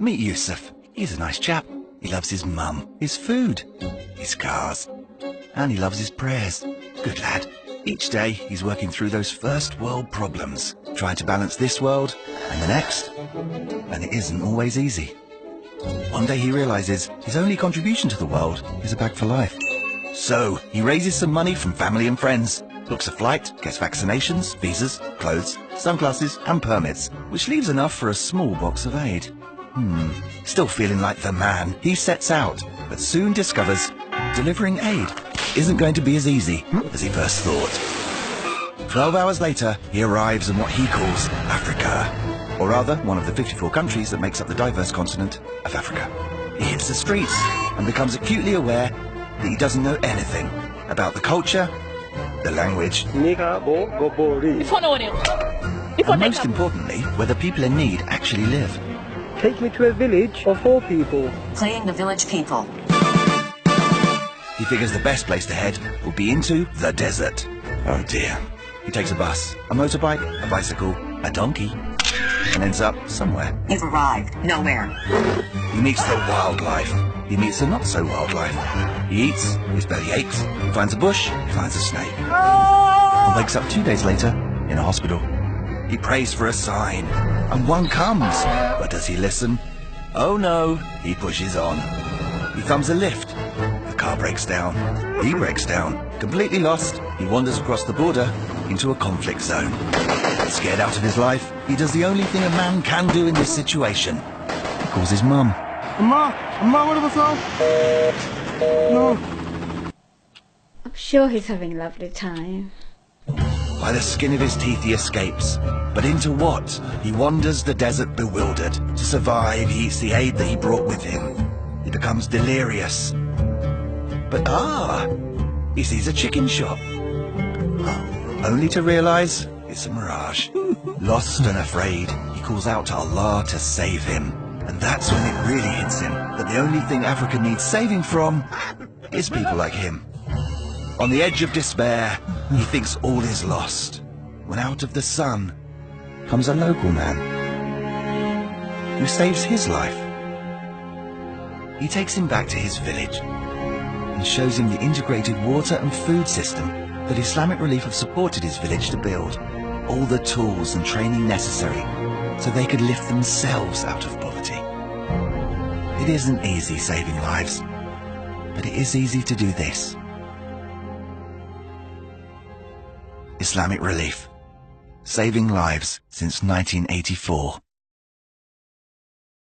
Meet Yusuf. He's a nice chap. He loves his mum, his food, his cars, and he loves his prayers. Good lad. Each day he's working through those first world problems, trying to balance this world and the next, and it isn't always easy. One day he realizes his only contribution to the world is a bag for life. So he raises some money from family and friends, books a flight, gets vaccinations, visas, clothes, sunglasses and permits, which leaves enough for a small box of aid. Still feeling like the man, he sets out, but soon discovers delivering aid isn't going to be as easy as he first thought. 12 hours later, he arrives in what he calls Africa, or rather, one of the 54 countries that makes up the diverse continent of Africa. He hits the streets and becomes acutely aware that he doesn't know anything about the culture, the language, and most importantly, where the people in need actually live. Take me to a village of 4 people. Playing the village people. He figures the best place to head will be into the desert. Oh dear. He takes a bus, a motorbike, a bicycle, a donkey, and ends up somewhere. He's arrived nowhere. He meets the wildlife. He meets the not-so-wildlife. He eats, his belly aches, he finds a bush, he finds a snake. And wakes up 2 days later in a hospital. He prays for a sign, and one comes. But does he listen? Oh no, he pushes on. He thumbs a lift. The car breaks down. He breaks down. Completely lost, he wanders across the border into a conflict zone. Scared out of his life, he does the only thing a man can do in this situation. He calls his mum. Amma, what was wrong? No. I'm sure he's having a lovely time. By the skin of his teeth he escapes. But into what? He wanders the desert bewildered. To survive, he eats the aid that he brought with him. He becomes delirious. But he sees a chicken shop. Only to realize it's a mirage. Lost and afraid, he calls out to Allah to save him. And that's when it really hits him that the only thing Africa needs saving from is people like him. On the edge of despair, he thinks all is lost, when out of the sun comes a local man who saves his life. He takes him back to his village and shows him the integrated water and food system that Islamic Relief have supported his village to build, all the tools and training necessary so they could lift themselves out of poverty. It isn't easy saving lives, but it is easy to do this. Islamic Relief, saving lives since 1984.